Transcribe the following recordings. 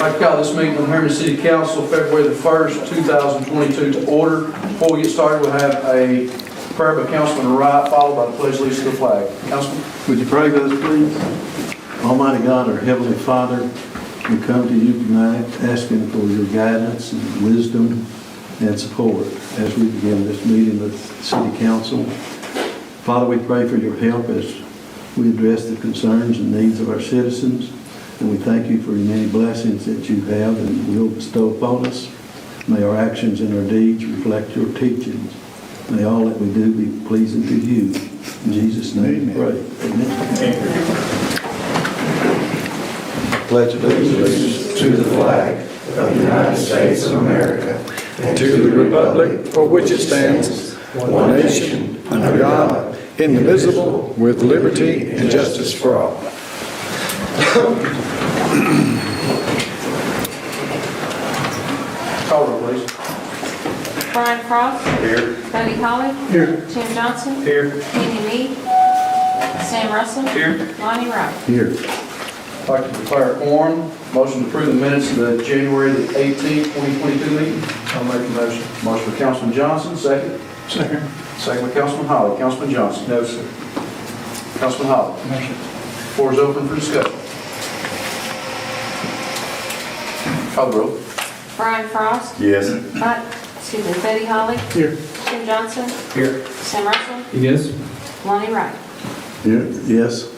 I'd like to call this meeting of the Harriman City Council, February the 1st, 2022 to order. Before we get started, we'll have a prayer by Councilman Wright, followed by the pledge allegiance to the flag. Councilman? Would you pray with us, please? Almighty God, our Heavenly Father, we come to you tonight asking for your guidance and wisdom and support as we begin this meeting with City Council. Father, we pray for your help as we address the concerns and needs of our citizens. And we thank you for your many blessings that you have and will bestow upon us. May our actions and our deeds reflect your teachings. May all that we do be pleasing to you. In Jesus' name we pray. Amen. Pledge allegiance to the flag of the United States of America and to the republic for which it stands, one nation, under God, indivisible, with liberty and justice for all. Call roll, please. Brian Frost. Here. Buddy Holly. Here. Tim Johnson. Here. Kenny Me. Sam Russell. Here. Lonnie Wright. here. I'd like to declare a quorum. Motion to approve the minutes of the January the 18th, 2022 meeting. I'll make the motion. Motion by Councilman Johnson, second. Second. Second by Councilman Holly. Councilman Johnson? No, sir. Councilman Holly? Motion. Floor is open for discussion. Call the roll. Brian Frost. Yes. Buddy Holly. Here. Tim Johnson. Here. Sam Russell. Yes. Lonnie Wright. Here, yes.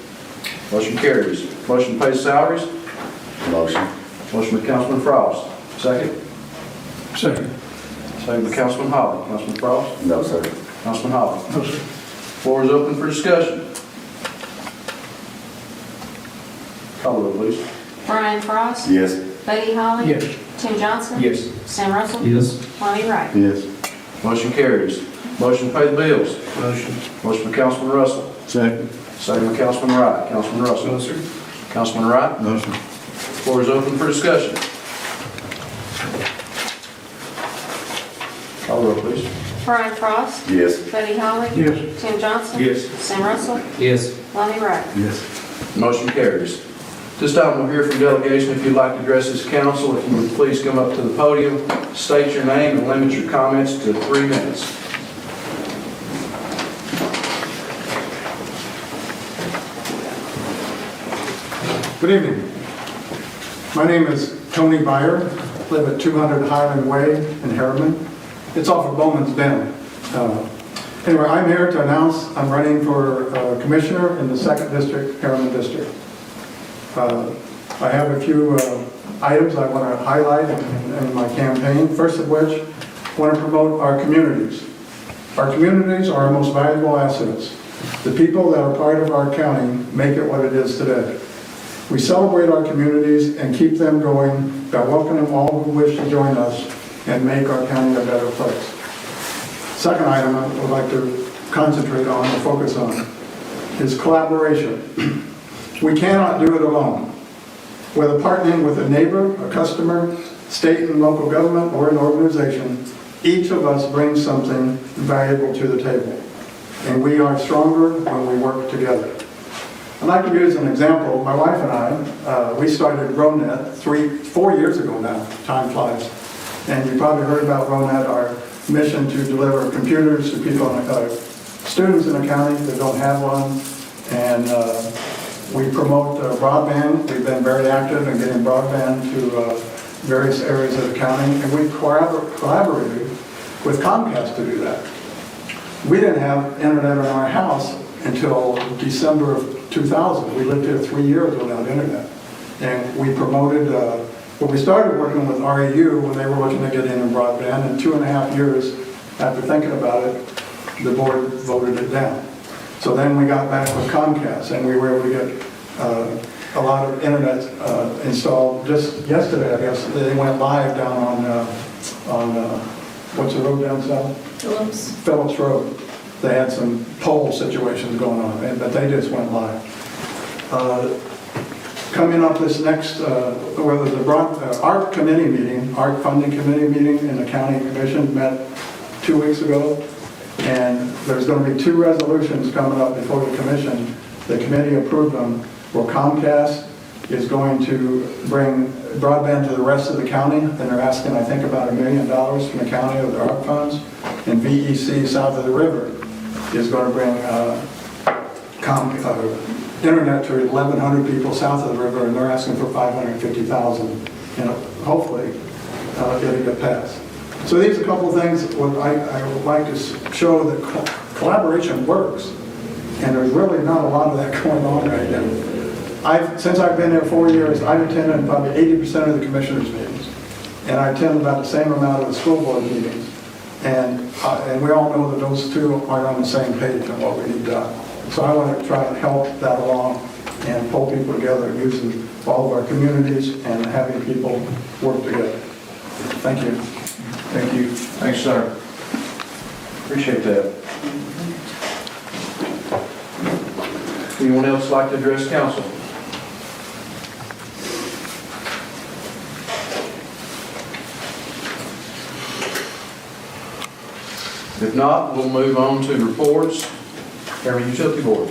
Motion carries. Motion to pay salaries. Motion. Motion by Councilman Frost. Second. Second. Second by Councilman Holly. Councilman Frost? No, sir. Councilman Holly? No, sir. Floor is open for discussion. Call the roll, please. Brian Frost. Yes. Buddy Holly. Yes. Tim Johnson. Yes. Sam Russell. Yes. Lonnie Wright. Yes. Motion carries. Motion to pay the bills. Motion. Motion by Councilman Russell. Second. Second by Councilman Wright. Councilman Russell? No, sir. Councilman Wright? Motion. Floor is open for discussion. Call the roll, please. Brian Frost. Yes. Buddy Holly. Yes. Tim Johnson. Yes. Sam Russell. Yes. Lonnie Wright. Yes. Motion carries. This time we'll hear from delegation. If you'd like to address this council, if you would please come up to the podium, state your name and limit your comments to 3 minutes. Good evening. My name is Tony Byer. I live at 200 Highland Way in Harriman. It's off of Bowman's Bend. Anyway, I'm here to announce I'm running for commissioner in the 2nd District, Harriman District. I have a few items I want to highlight in my campaign. First of which, I want to promote our communities. Our communities are our most valuable assets. The people that are part of our county make it what it is today. We celebrate our communities and keep them going by welcoming all who wish to join us and make our county a better place. Second item I would like to concentrate on and focus on is collaboration. We cannot do it alone. Whether partnering with a neighbor, a customer, state and local government, or an organization, each of us brings something valuable to the table. And we are stronger when we work together. I'd like to use an example. My wife and I, we started RoNet 4 years ago now. Time flies. And you probably heard about RoNet, our mission to deliver computers to people, students in the county that don't have one. And we promote broadband. We've been very active in getting broadband to various areas of the county. And we collaborated with Comcast to do that. We didn't have internet in our house until December of 2000. We lived here 3 years without internet. And we promoted, we started working with REU when they were looking to get in broadband, and 2.5 years after thinking about it, the board voted it down. So then we got back with Comcast, and we were able to get a lot of internet installed. Just yesterday, I guess, they went live down on what's the road down south? Phillips Road. They had some pole situations going on, but they just went live. Coming up this next, the ARC committee meeting, ARC funding committee meeting in the county commission met 2 weeks ago, and there's going to be 2 resolutions coming up before the commission. The committee approved them for Comcast is going to bring broadband to the rest of the county, and they're asking, I think, about $1 million from the county of their ARP funds. And VEC south of the river is going to bring internet to 1,100 people south of the river, and they're asking for $550,000. And hopefully, it'll get passed. So these are a couple of things what I would like to show that collaboration works, and there's really not a lot of that going on right now. Since I've been there 4 years, I've attended probably 80% of the commissioners' meetings, and I attend about the same amount of the school board meetings. And we all know that those two are on the same page on what we need done. So I want to try and help that along and pull people together using all of our communities and having people work together. Thank you. Thank you. Thanks, sir. Appreciate that. Anyone else like to address council? If not, we'll move on to reports. Harriman Utility Board.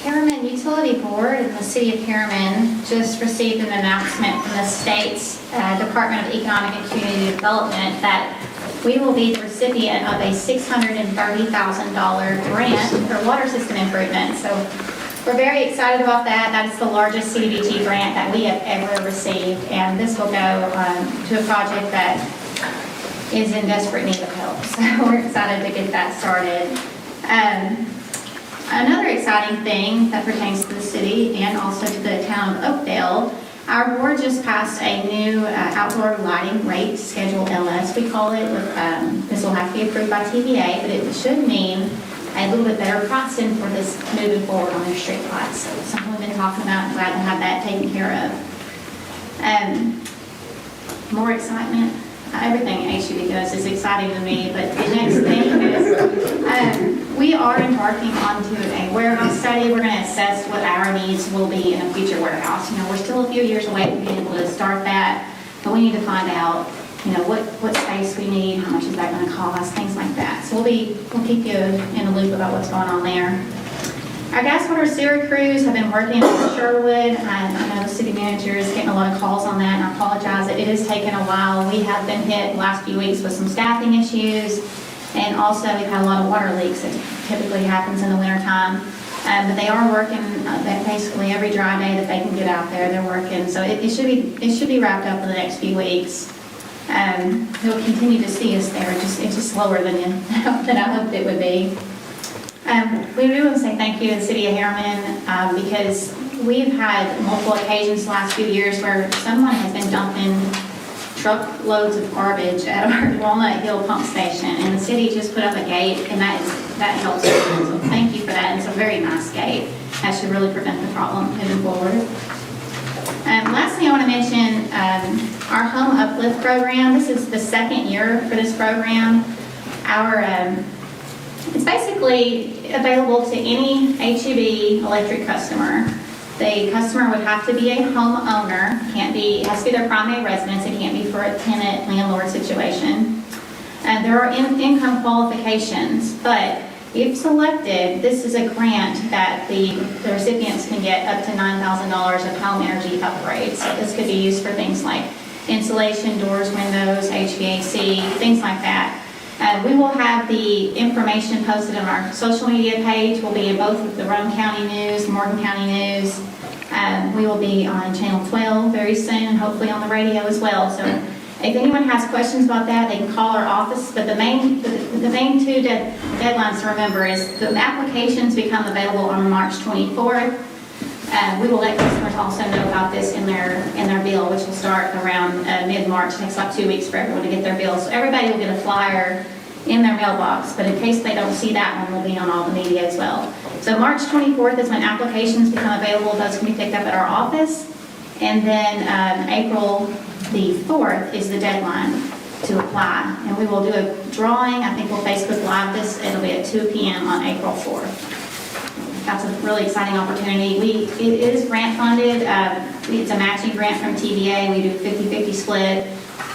Harriman Utility Board and the City of Harriman just received an announcement from the state's Department of Economic and Community Development that we will be the recipient of a $630,000 grant for water system improvement. So we're very excited about that. That is the largest CDBG grant that we have ever received, and this will go to a project that is in desperate need of help. So we're excited to get that started. Another exciting thing that pertains to the city and also to the town of Oakdale, our board just passed a new outdoor lighting rate, Schedule LS, we call it. This will have to be approved by TVA, but it should mean a little bit better pricing for this moving forward on their street lights. So something we've been talking about, glad to have that taken care of. More excitement. Everything HUB does is exciting to me, but the next thing is we are embarking onto a warehouse study. We're going to assess what our needs will be in a future warehouse. We're still a few years away from being able to start that, but we need to find out what space we need, how much is that going to cost, things like that. So we'll keep you in the loop about what's going on there. Our gas, water, sewer crews have been working in Sherwood. I know the city manager is getting a lot of calls on that, and I apologize. It has taken a while. We have been hit the last few weeks with some staffing issues, and also we've had a lot of water leaks that typically happens in the wintertime. But they are working basically every dry day that they can get out there. They're working, so it should be wrapped up in the next few weeks. You'll continue to see us there. It's just slower than I hoped it would be. We do want to say thank you to the City of Harriman because we've had multiple occasions the last few years where someone has been dumping truckloads of garbage at our Walnut Hill pump station, and the city just put up a gate, and that helps. So thank you for that. And it's a very nice gate. That should really prevent the problem moving forward. Last thing I want to mention, our Home Uplift program. This is the second year for this program. It's basically available to any HUB electric customer. The customer would have to be a homeowner. It has to be their primary residence. It can't be for a tenant-landlord situation. There are income qualifications, but if selected, this is a grant that the recipients can get up to $9,000 of home energy upgrades. So this could be used for things like insulation, doors, windows, HVAC, things like that. We will have the information posted on our social media page. We'll be in both the Rome County News, Morgan County News. We will be on Channel 12 very soon, hopefully on the radio as well. So if anyone has questions about that, they can call our office. But the main two deadlines to remember is the applications become available on March 24th. We will let customers also know about this in their bill, which will start around mid-March. It takes like 2 weeks for everyone to get their bill. So everybody will get a flyer in their mailbox, but in case they don't see that one, we'll be on all the media as well. So March 24th is when applications become available. Those can be picked up at our office. And then April the 4th is the deadline to apply. And we will do a drawing. I think we'll Facebook Live this. It'll be at 2 p.m. on April 4th. That's a really exciting opportunity. It is grant funded. It's a matching grant from TVA. We do 50-50 split,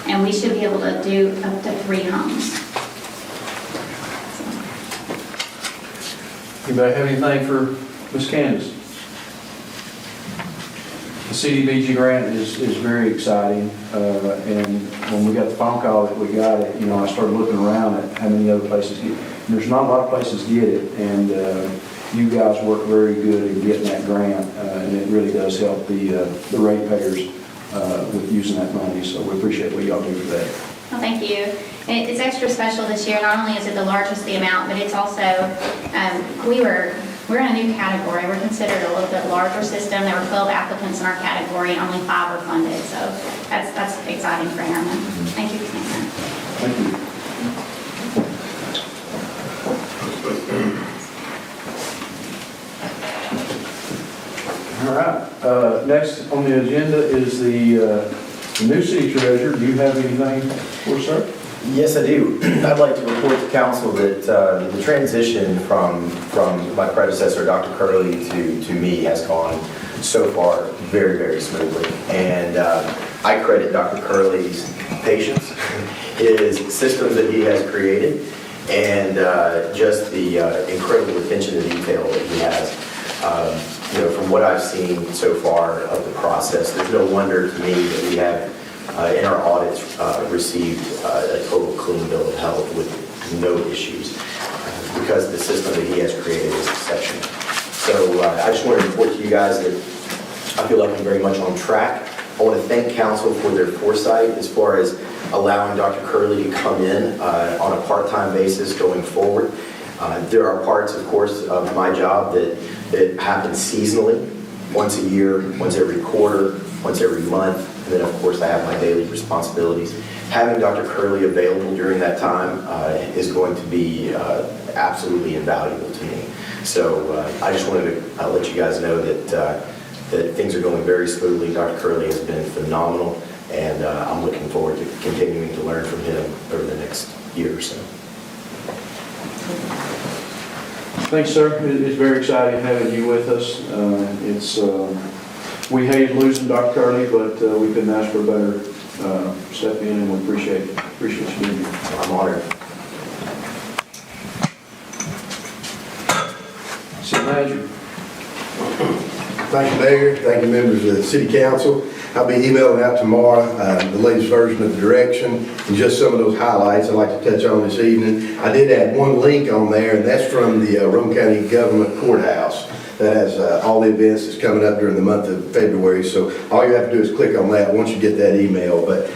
and we should be able to do up to 3 homes. So Anybody have anything for Ms. Candace? The CDBG grant is very exciting, and when we got the phone call that we got it, you know, I started looking around at how many other places get it. There's not a lot of places get it, and you guys work very good in getting that grant, and it really does help the ratepayers with using that money, so we appreciate what y'all do for that. Well, thank you. And it's extra special this year. Not only is it the largest the amount, but it's also, we're in a new category. We're considered a little bit larger system. There were 12 applicants in our category, and only 5 were funded. So that's exciting for Harriman. Thank you, Commissioner. Thank you. All right, next on the agenda is the new city treasurer. Do you have anything for us, sir? Yes, I do. I'd like to report to council that the transition from my predecessor, Dr. Curley, to me has gone so far very, very smoothly. And I credit Dr. Curley's patience, his systems that he has created, and just the incredible attention to detail that he has. You know, from what I've seen so far of the process, there's no wonder to me that we have in our audits received a total clean bill of health with no issues because the system that he has created is exceptional. So I just want to report to you guys that I feel like I'm very much on track. I want to thank council for their foresight as far as allowing Dr. Curley to come in on a part-time basis going forward. There are parts, of course, of my job that happen seasonally, once a year, once every quarter, once every month, and then of course I have my daily responsibilities. Having Dr. Curley available during that time is going to be absolutely invaluable to me. So I just wanted to let you guys know that things are going very smoothly. Dr. Curley has been phenomenal, and I'm looking forward to continuing to learn from him over the next year or so. Thanks, sir. It's very exciting having you with us. We hated losing Dr. Curley, but we couldn't ask for a better step in, and we appreciate you being here. I'm honored. City Manager. Thank you, Mayor. Thank you, members of the City Council. I'll be emailing out tomorrow the latest version of the direction and just some of those highlights I'd like to touch on this evening. I did add one link on there, and that's from the Rome County Government Courthouse. That has all the events that's coming up during the month of February. So all you have to do is click on that once you get that email. But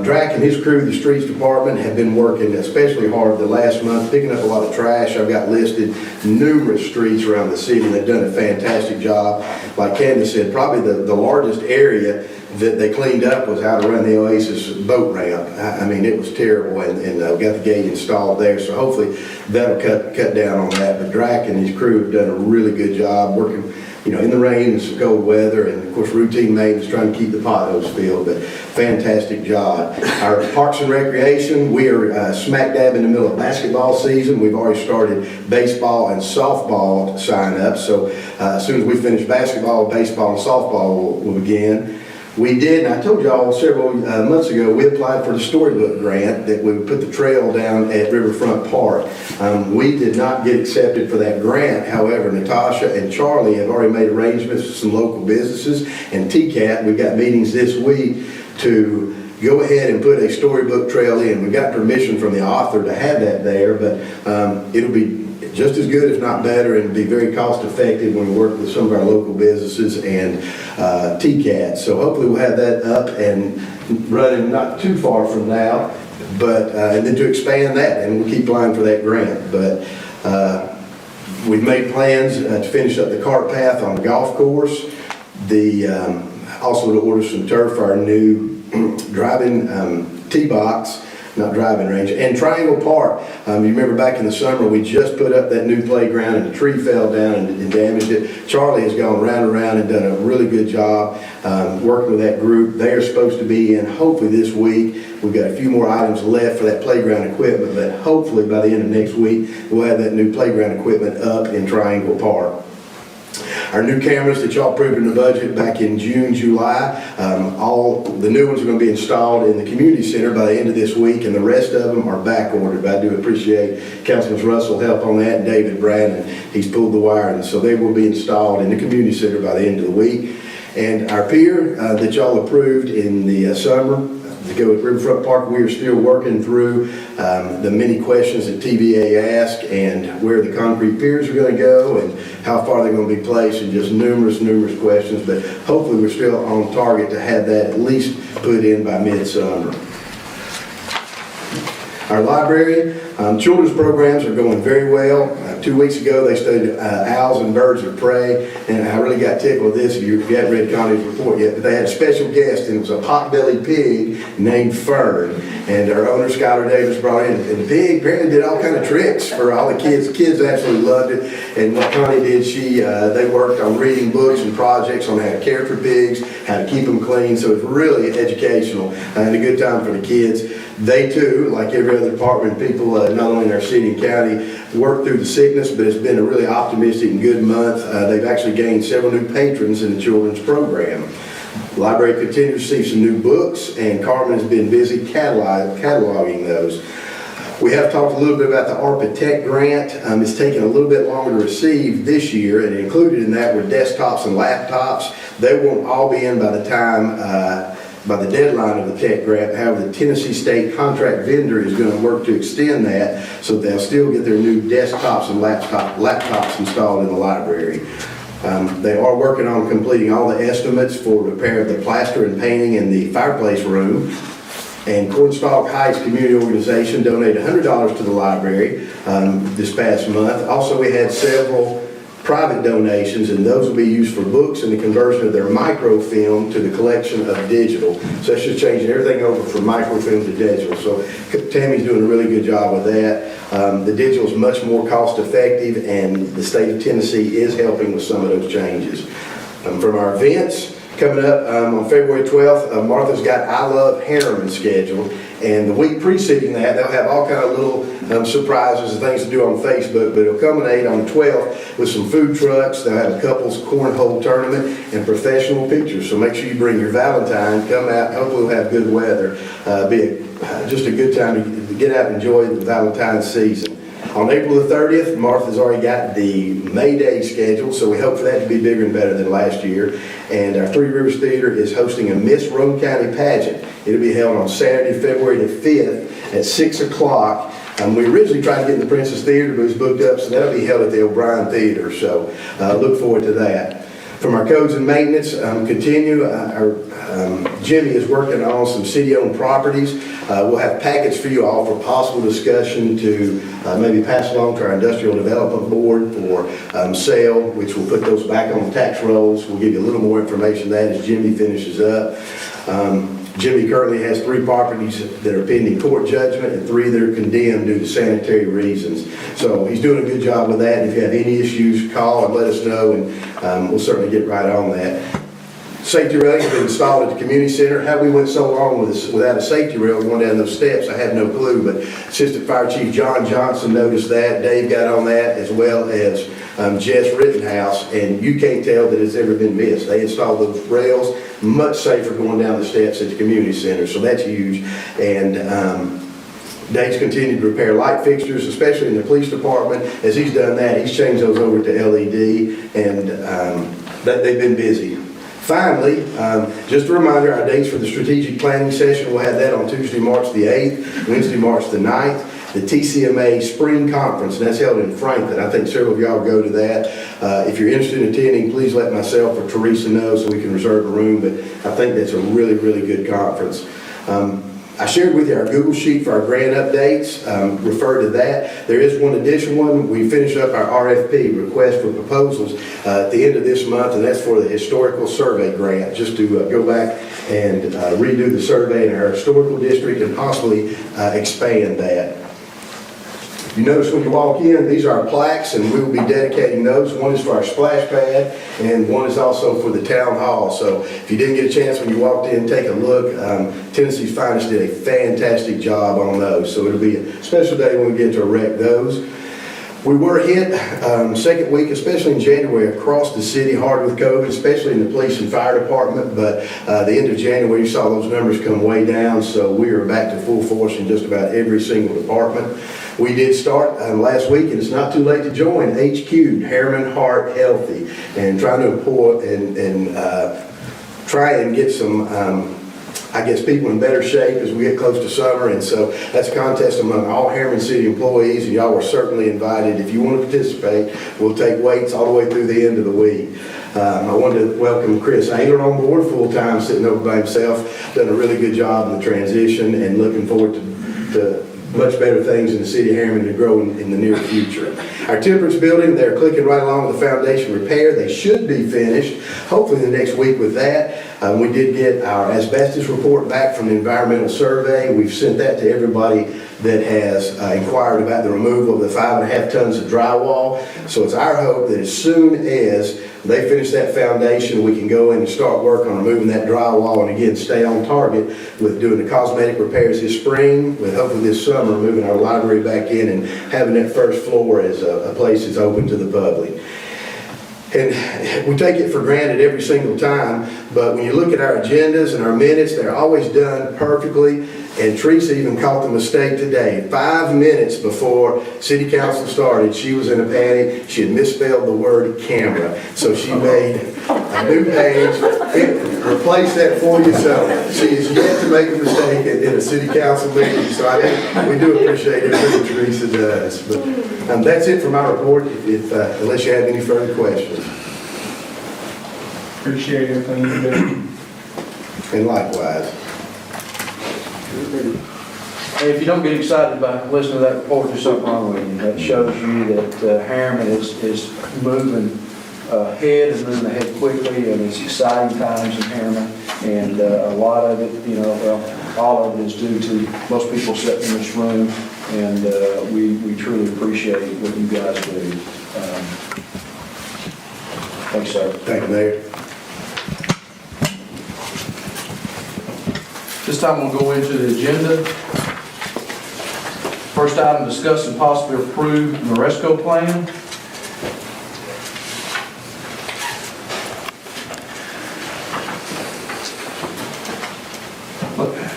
Drac and his crew, the streets department, have been working especially hard the last month, picking up a lot of trash. I've got listed numerous streets around the city. They've done a fantastic job. Like Candace said, probably the largest area that they cleaned up was out around the Oasis boat ramp. I mean, it was terrible, and got the gate installed there. So hopefully that'll cut down on that. But Drac and his crew have done a really good job working, you know, in the rain and some cold weather, and of course routine maintenance, trying to keep the potholes filled. But fantastic job. Our Parks and Recreation, we are smack dab in the middle of basketball season. We've already started baseball and softball sign up. So as soon as we finish basketball, baseball, and softball will begin. We did, and I told y'all several months ago, we applied for the storybook grant that we would put the trail down at Riverfront Park. We did not get accepted for that grant. However, Natasha and Charlie have already made arrangements with some local businesses, and TCAT, we've got meetings this week to go ahead and put a storybook trail in. We got permission from the author to have that there, but it'll be just as good, if not better, and be very cost effective when we work with some of our local businesses and TCAT. So hopefully we'll have that up and running not too far from now, but and then to expand that, and we'll keep applying for that grant. But we've made plans to finish up the cart path on the golf course, also to order some turf for our new driving tee box, not driving range, and Triangle Park. You remember back in the summer, we just put up that new playground and the tree fell down and damaged it. Charlie has gone round and round and done a really good job working with that group. They are supposed to be in hopefully this week. We've got a few more items left for that playground equipment, but hopefully by the end of next week, we'll have that new playground equipment up in Triangle Park. our new cameras that y'all approved in the budget back in June, July. All the new ones are going to be installed in the community center by the end of this week, and the rest of them are back ordered. But I do appreciate Councilman Russell's help on that, and David Brandon. He's pulled the wire, and so they will be installed in the community center by the end of the week. And our pier that y'all approved in the summer to go with Riverfront Park, we are still working through the many questions that TVA asked and where the concrete piers are going to go and how far they're going to be placed, and just numerous questions. But hopefully we're still on target to have that at least put in by midsummer. Our library, children's programs are going very well. 2 weeks ago, they studied owls and birds of prey, and I really got tickled with this if you haven't read Connie's report yet, but they had a special guest, and it was a pot-bellied pig named Fern, and our owner, Skylar Davis, brought in, and the pig apparently did all kind of tricks for all the kids. The kids absolutely loved it, and what Connie did, they worked on reading books and projects on how to care for pigs, how to keep them clean, so it's really educational and a good time for the kids. They too, like every other department, people not only in our city and county, work through the sickness, but it's been a really optimistic and good month. They've actually gained several new patrons in the children's program. The library continues to receive some new books, and Carmen has been busy cataloging those. We have talked a little bit about the ARPA Tech grant. It's taken a little bit longer to receive this year, and included in that were desktops and laptops. They won't all be in by the time by the deadline of the tech grant. However, the Tennessee State contract vendor is going to work to extend that, so they'll still get their new desktops and laptops installed in the library. They are working on completing all the estimates for repair of the plaster and painting in the fireplace room. And Cornstalk Heights Community Organization donated $100 to the library this past month. Also, we had several private donations, and those will be used for books and the conversion of their microfilm to the collection of digital. So that's just changing everything over from microfilm to digital. So Tammy's doing a really good job with that. The digital is much more cost effective, and the state of Tennessee is helping with some of those changes. From our events, coming up on February 12th, Martha's got I Love Harriman scheduled, and the week preceding that, they'll have all kind of little surprises and things to do on Facebook, but it'll culminate on the 12th with some food trucks. They'll have a couples cornhole tournament and professional pictures, so make sure you bring your Valentine, come out, hopefully we'll have good weather, just a good time to get out and enjoy the Valentine's season. On April the 30th, Martha's already got the May Day scheduled, so we hope for that to be bigger and better than last year. And our Three Rivers Theater is hosting a Miss Roane County pageant. It'll be held on Saturday, February the 5th at 6 o'clock. We originally tried to get in the Princess Theater, but it was booked up, so that'll be held at the O'Brien Theater, so look forward to that. From our codes and maintenance, continue. Jimmy is working on some city-owned properties. We'll have packets for you all for possible discussion to maybe pass along to our Industrial Development Board for sale, which will put those back on the tax rolls. We'll give you a little more information on that as Jimmy finishes up. Jimmy currently has 3 properties that are pending court judgment and 3 that are condemned due to sanitary reasons. So he's doing a good job with that. If you have any issues, call and let us know, and we'll certainly get right on that. Safety railings have been installed at the community center. How we went so long without a safety rail going down those steps, I have no clue, but Assistant Fire Chief John Johnson noticed that. Dave got on that, as well as Jess Rittenhouse, and you can't tell that it's ever been missed. They installed those rails, much safer going down the steps at the community center, so that's huge. And Dave's continued to repair light fixtures, especially in the police department. As he's done that, he's changed those over to LED, and they've been busy. Finally, just a reminder, our dates for the strategic planning session, we'll have that on Tuesday, March the 8th, Wednesday, March the 9th. The TCMA Spring Conference, and that's held in Franklin. I think several of y'all go to that. If you're interested in attending, please let myself or Teresa know so we can reserve a room, but I think that's a really, really good conference. I shared with you our Google Sheet for our grant updates. Refer to that. There is one additional one. We finished up our RFP, request for proposals, at the end of this month, and that's for the Historical Survey Grant, just to go back and redo the survey in our historical district and possibly expand that. You notice when you walk in, these are our plaques, and we will be dedicating those. One is for our splash pad, and one is also for the town hall. So if you didn't get a chance when you walked in, take a look. Tennessee's Finest did a fantastic job on those. So it'll be a special day when we get to erect those. We were hit second week, especially in January, across the city hard with COVID, especially in the police and fire department. But the end of January, you saw those numbers come way down. So we are back to full force in just about every single department. We did start last week, and it's not too late to join HQ, Harriman Heart Healthy, and trying to employ and try and get some I guess people in better shape as we get close to summer. And so that's a contest among all Harriman City employees, and y'all are certainly invited. If you want to participate, we'll take weights all the way through the end of the week. I wanted to welcome Chris Angler on board full-time, sitting over by himself, done a really good job in the transition, and looking forward to much better things in the city of Harriman to grow in the near future. Our temperance building, they're clicking right along with the foundation repair. They should be finished, hopefully the next week with that. We did get our asbestos report back from the environmental survey. We've sent that to everybody that has inquired about the removal of the 5.5 tons of drywall. So it's our hope that as soon as they finish that foundation, we can go in and start work on removing that drywall, and again, stay on target with doing the cosmetic repairs this spring, with hopefully this summer moving our library back in and having that first floor as a place that's open to the public. And we take it for granted every single time, but when you look at our agendas and our minutes, they're always done perfectly. And Teresa even caught the mistake today. 5 minutes before city council started, she was in a panic. She had misspelled the word camera. So she made a new page, replaced that for you. So she is yet to make a mistake in a city council meeting. So I think we do appreciate everything Teresa does. But that's it for my report, unless you have any further questions. Appreciate everything you do. And likewise. Hey, if you don't get excited by listening to that report, there's something wrong with you. That shows you that Harriman is moving ahead and moving ahead quickly, and it's exciting times in Harriman. And a lot of it, all of it is due to most people sitting in this room, and we truly appreciate what you guys do. Thanks, sir. Thank you, Mayor. This time we'll go into the agenda. First item, discuss and possibly approve Maresco plan. Go ahead.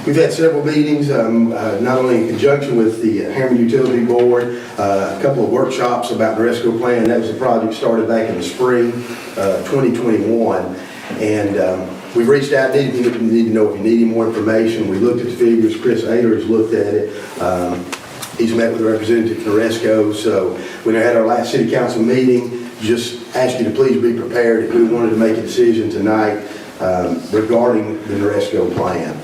We've had several meetings, not only in conjunction with the Harriman Utility Board, a couple of workshops about the Maresco plan. That was a project started back in the spring 2021. And we've reached out, need to know if you need any more information. We looked at the figures. Chris Ayler has looked at it. He's met with a representative from Maresco. So when we had our last city council meeting, just ask you to please be prepared if we wanted to make a decision tonight regarding the Maresco plan.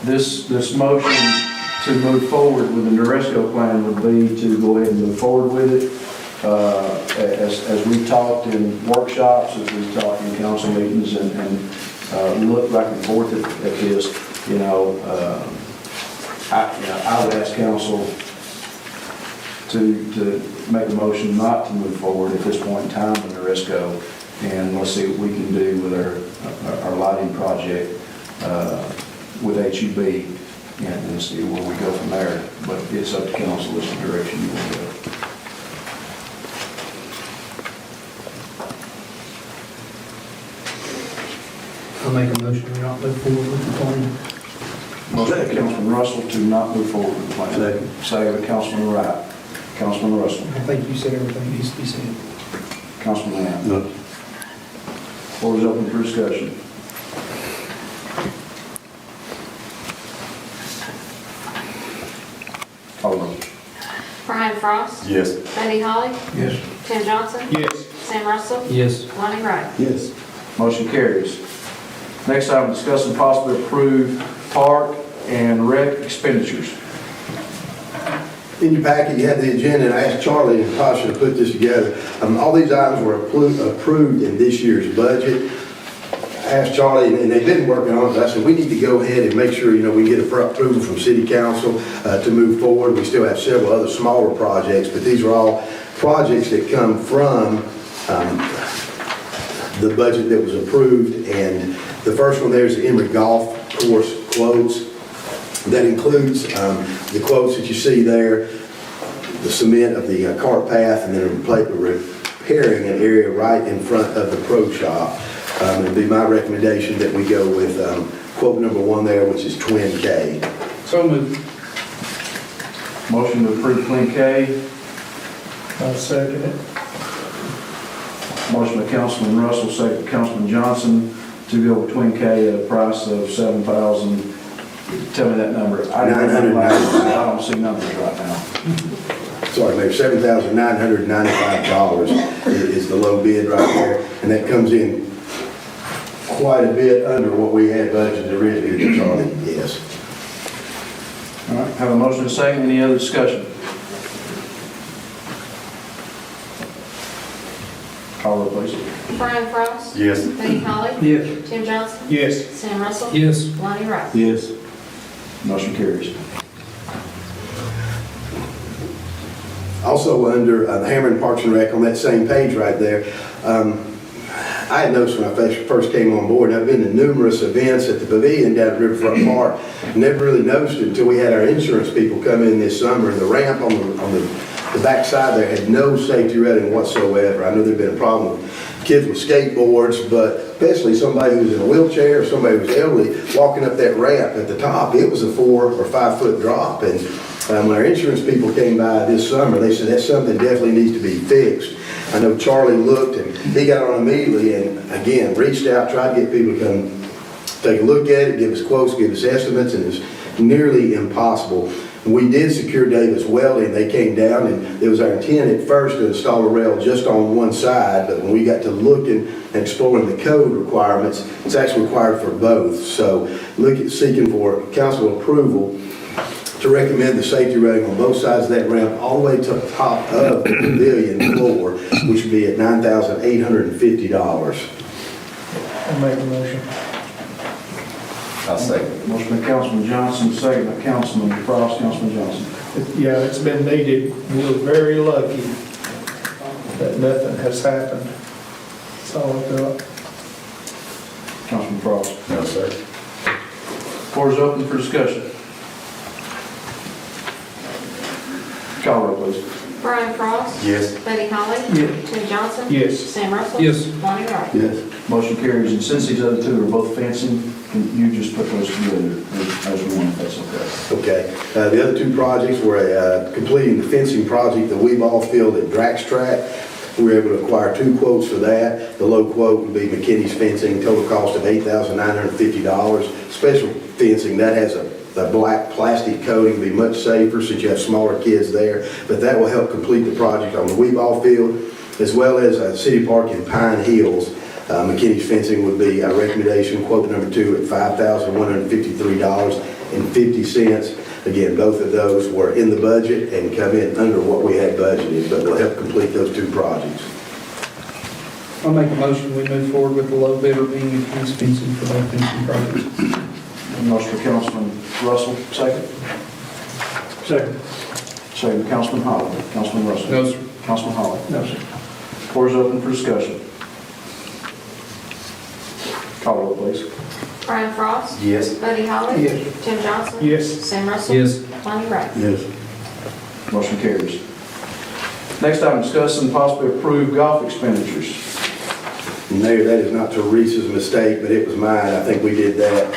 This motion to move forward with the Maresco plan would be to go ahead and move forward with it. As we've talked in workshops, as we've talked in council meetings, and look back and forth at this, I would ask council to make a motion not to move forward at this point in time with Maresco, and let's see what we can do with our lighting project with HUB. And see where we go from there. But it's up to council which direction you want to go. I'll make a motion to not move forward with the plan. Motion by Councilman Russell to not move forward with the plan. Second. Second by Councilman Wright. Councilman Russell. I think you said everything needs to be said. Councilman Lamb. No. Floor is open for discussion. Call roll. Brian Frost. Yes. Buddy Holly. Yes. Tim Johnson. Yes. Sam Russell. Yes. Lonnie Wright. Yes. Motion carries. Next item, discuss and possibly approve park and rec expenditures. In your packet, you have the agenda, and I asked Charlie and Tasha to put this together. All these items were approved in this year's budget. I asked Charlie, and they've been working on it, but I said, we need to go ahead and make sure, we get approval from city council to move forward. We still have several other smaller projects, but these are all projects that come from the budget that was approved, and the first one there is the Emory Golf Course quotes. That includes the quotes that you see there, the cement of the cart path, and then repairing an area right in front of the pro shop. It'd be my recommendation that we go with quote number 1 there, which is Twin K. So moved. Motion to approve Twin K. I'll second it. Motion by Councilman Russell, second by Councilman Johnson, to go with Twin K at a price of $7,000. Tell me that number. I don't see numbers right now. Sorry, Mayor, $7,995 is the low bid right there, and that comes in quite a bit under what we had budgeted originally, Charlie, yes. All right, have a motion and a second. Any other discussion? Call roll, please. Brian Frost. Yes. Buddy Holly. Yes. Tim Johnson. Yes. Sam Russell. Yes. Lonnie Wright. Yes. Motion carries. Also under the Harriman Parks and Rec, on that same page right there, I had noticed when I first came on board, and I've been to numerous events at the pavilion down at Riverfront Park, never really noticed it until we had our insurance people come in this summer, and the ramp on the back side there had no safety rating whatsoever. I know there'd been a problem with kids with skateboards, but especially somebody who's in a wheelchair or somebody who's elderly walking up that ramp at the top, it was a 4 or 5 foot drop. And when our insurance people came by this summer, they said that's something definitely needs to be fixed. I know Charlie looked and he got on immediately and again reached out, tried to get people to come take a look at it, give us quotes, give us estimates, and it's nearly impossible. We did secure Davis Welding. They came down, and it was our intent at first to install a rail just on one side, but when we got to looking and exploring the code requirements, it's actually required for both. So seeking for council approval to recommend the safety rating on both sides of that ramp all the way to the top of the pavilion floor, which would be at $9,850. I'll make a motion. I'll second. Motion by Councilman Johnson, second by Councilman Frost. Councilman Johnson. Yeah, it's been needed. We're very lucky that nothing has happened. That's all I've got. Councilman Frost. No, sir. Floor is open for discussion. Call roll, please. Brian Frost. Yes. Buddy Holly. Yes. Tim Johnson. Yes. Sam Russell. Yes. Lonnie Wright. Yes. Motion carries. And since these other two are both fencing, can you just put those together as one, if that's okay? Okay. The other two projects were completing the fencing project, the Weeball Field at Drax Track. We were able to acquire 2 quotes for that. The low quote would be McKinney's fencing, total cost of $8,950. Special fencing, that has a black plastic coating, be much safer since you have smaller kids there. But that will help complete the project on the Weeball Field, as well as City Park in Pine Hills. McKinney's fencing would be our recommendation, quote number 2 at $5,153.50. Again, both of those were in the budget and come in under what we had budgeted, but will help complete those 2 projects. I'll make a motion. We move forward with the low bidder being McKinney's fencing for both fencing projects. Motion for Councilman Russell, second. Second. Second by Councilman Holly. Councilman Russell. No, sir. Councilman Holly. No, sir. Floor is open for discussion. Call roll, please. Brian Frost. Yes. Buddy Holly. Yes. Tim Johnson. Yes. Sam Russell. Yes. Lonnie Wright. Yes. Motion carries. Next item, discuss and possibly approve golf expenditures. Mayor, that is not Teresa's mistake, but it was mine. I think we did that.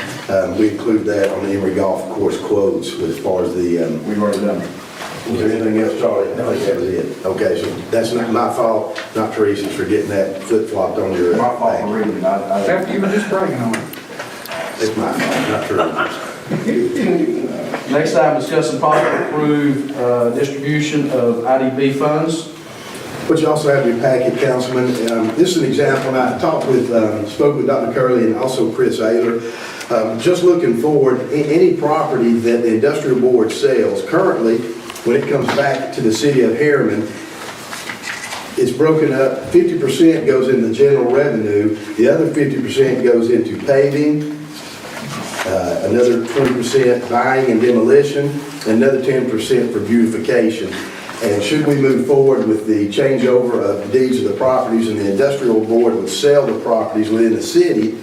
We include that on the Emory Golf Course quotes as far as the, We've already done it. was there anything else, Charlie? I think that was it. Okay, so that's not my fault, not Teresa's for getting that flip-flopped on your My fault for back. reading it. After you were just bragging on it. It's my fault, not Teresa's. Next item, discuss and possibly approve distribution of IDP funds. But you also have in your packet, Councilman, this is an example, and I spoke with Dr. Curley and also Chris Ayler. Just looking forward, any property that the industrial board sells, currently, when it comes back to the city of Harriman, it's broken up, 50% goes into general revenue, the other 50% goes into paving, another 20% buying and demolition, and another 10% for beautification. And should we move forward with the changeover of deeds of the properties and the industrial board would sell the properties within the city,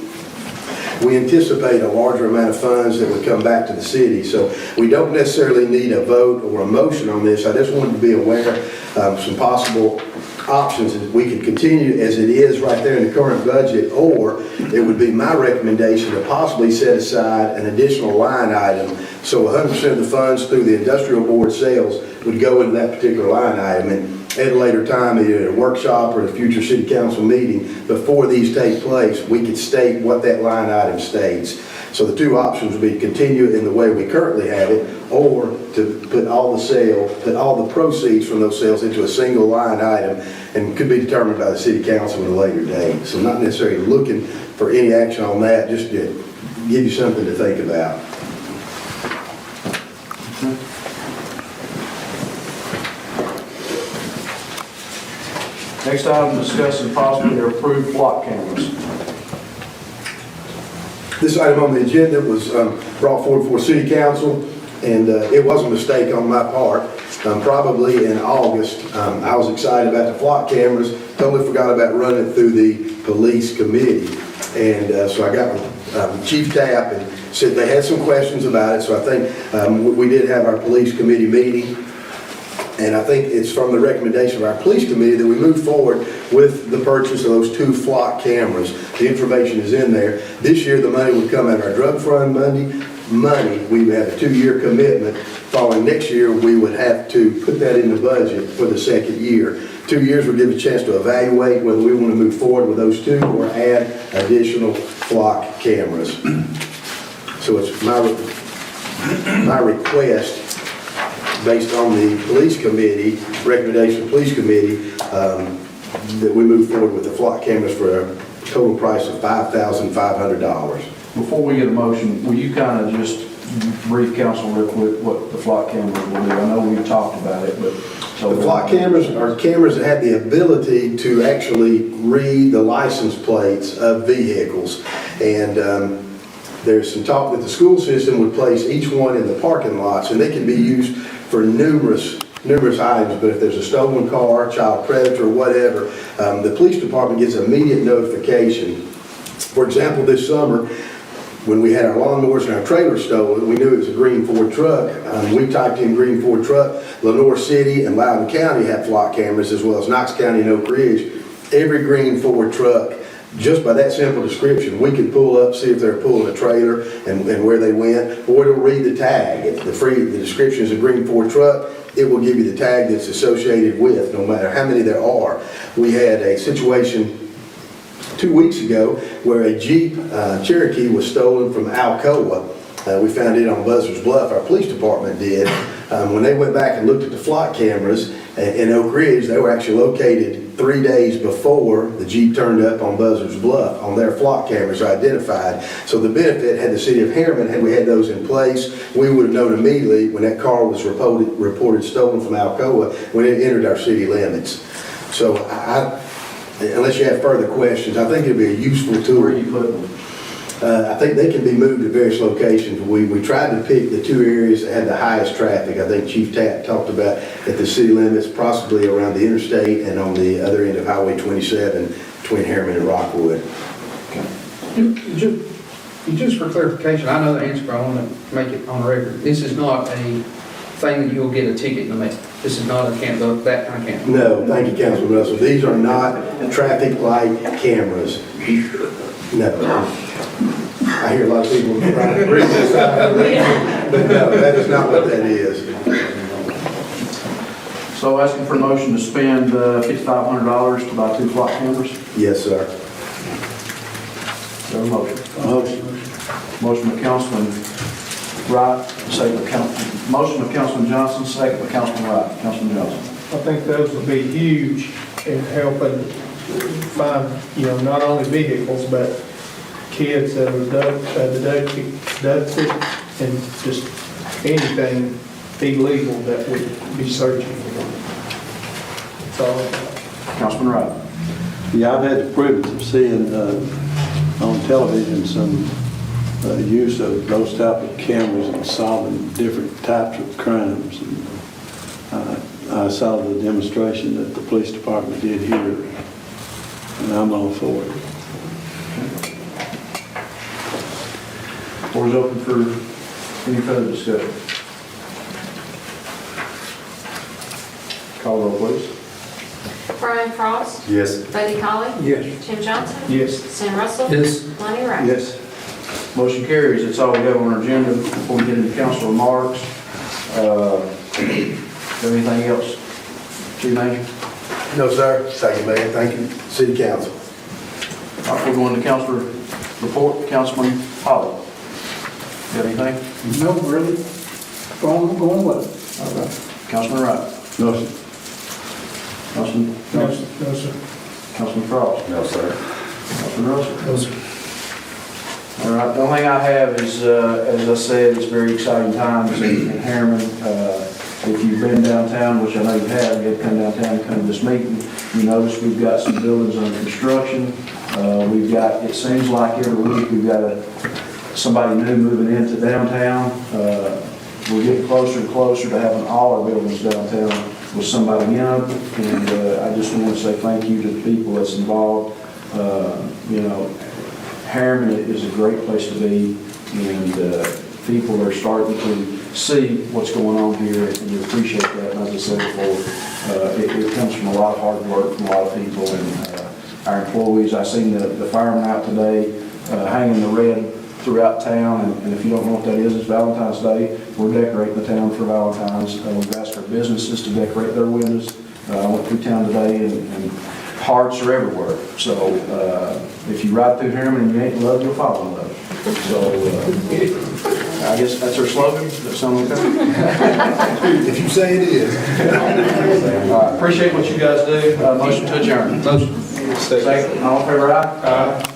we anticipate a larger amount of funds that would come back to the city. So we don't necessarily need a vote or a motion on this. I just wanted to be aware of some possible options. We could continue as it is right there in the current budget, or it would be my recommendation to possibly set aside an additional line item. So 100% of the funds through the industrial board sales would go into that particular line item. And at a later time, either at a workshop or a future city council meeting, before these take place, we could state what that line item states. So the two options would be to continue it in the way we currently have it, or to put all the proceeds from those sales into a single line item, and could be determined by the city council at a later date. So not necessarily looking for any action on that, just to give you something to think about. Next item, discuss and possibly approve flock cameras. This item on the agenda was brought forward before City Council, and it was a mistake on my part. Probably in August, I was excited about the flock cameras, totally forgot about running it through the police committee. And so I got with Chief Tapp and said they had some questions about it, so I think we did have our police committee meeting. And I think it's from the recommendation of our police committee that we move forward with the purchase of those 2 flock cameras. The information is in there. This year, the money would come out of our drug fund money. We would have a 2-year commitment. Following next year, we would have to put that in the budget for the second year. 2 years would give a chance to evaluate whether we want to move forward with those 2 or add additional flock cameras. So it's my request, based on the police committee, recommendation of the police committee, that we move forward with the flock cameras for a total price of $5,500. Before we get a motion, will you kind of just brief council real quick what the flock cameras will do? I know we talked about it, but... The flock cameras are cameras that have the ability to actually read the license plates of vehicles. And there's some talk that the school system would place each one in the parking lots, and they can be used for numerous items. But if there's a stolen car, child predator, whatever, the police department gets immediate notification. For example, this summer, when we had our lawnmowers and our trailers stolen, we knew it was a green Ford truck. We typed in green Ford truck. Lenore City and Loudoun County have flock cameras, as well as Knox County and Oak Ridge. Every green Ford truck, just by that simple description, we could pull up, see if they're pulling a trailer and where they went, or it'll read the tag. If the description is a green Ford truck, it will give you the tag that's associated with, no matter how many there are. We had a situation 2 weeks ago where a Jeep Cherokee was stolen from Alcoa. We found it on Buzzards Bluff, our police department did. When they went back and looked at the flock cameras in Oak Ridge, they were actually located 3 days before the Jeep turned up on Buzzards Bluff. On their flock cameras are identified. So the benefit, had the city of Harriman, had we had those in place, we would have known immediately when that car was reported stolen from Alcoa when it entered our city limits. So unless you have further questions, I think it'd be a useful tool. Where are you putting them? I think they can be moved to various locations. We tried to pick the 2 areas that had the highest traffic. I think Chief Tapp talked about at the city limits, possibly around the interstate and on the other end of Highway 27 between Harriman and Rockwood. Just for clarification, I know the answer, but I want to make it on record. This is not a thing that you'll get a ticket in the mail. This is not a that kind of camera. No, thank you, Councilman Russell. These are not traffic light cameras. No. I hear a lot of people trying to bring this out, but no, that is not what that is. So asking for a motion to spend $5,500 to buy 2 flock cameras? Yes, sir. Is there a motion? Motion by Councilman Wright, second by motion by Councilman Johnson, second by Councilman Wright. Councilman Johnson. I think those will be huge in helping find, not only vehicles, but kids that are abducted and just anything illegal that we'd be searching for. So, Councilman Wright. Yeah, I've had the privilege of seeing on television some use of those type of cameras in solving different types of crimes. And, I saw the demonstration that the police department did here, and I'm all for it. Floor is open for any further discussion. Call roll, please. Brian Frost. Yes. Buddy Holly. Yes. Tim Johnson. Yes. Sam Russell. Yes. Lonnie Wright. Yes. Motion carries. That's all we have on our agenda before we get into council remarks. Have anything else? Chief Manager? No, sir. Thank you, Mayor. Thank you, City Council. All right, we're going to councilor report. Councilman Holly. You have anything? No, really, going with it. All right. Councilman Wright. No, sir. Councilman No, Johnson. no, sir. Councilman Frost. No, sir. Councilman Russell. No, sir. All right, the only thing I have is, as I said, it's very exciting times in Harriman. If you've been downtown, which I know you have, you had to come downtown and come to this meeting, you notice we've got some buildings under construction. We've got, it seems like every week, we've got somebody new moving into downtown. We're getting closer and closer to having all our buildings downtown with somebody in them. And I just want to say thank you to the people that's involved. You know, Harriman is a great place to be, and people are starting to see what's going on here, and we appreciate that. And as I said before, it comes from a lot of hard work from a lot of people, and our employees. I seen the firemen out today hanging the red throughout town, and if you don't know what that is, it's Valentine's Day. We're decorating the town for Valentine's. We've asked our businesses to decorate their windows. I went through town today, and hearts are everywhere. So if you ride through Harriman and you ain't in love, you'll fall in love. So I guess that's our slogan. Does that sound okay? If you say it is. All right, appreciate what you guys do. Motion to adjourn. Motion. Second, all in favor, aye? Aye.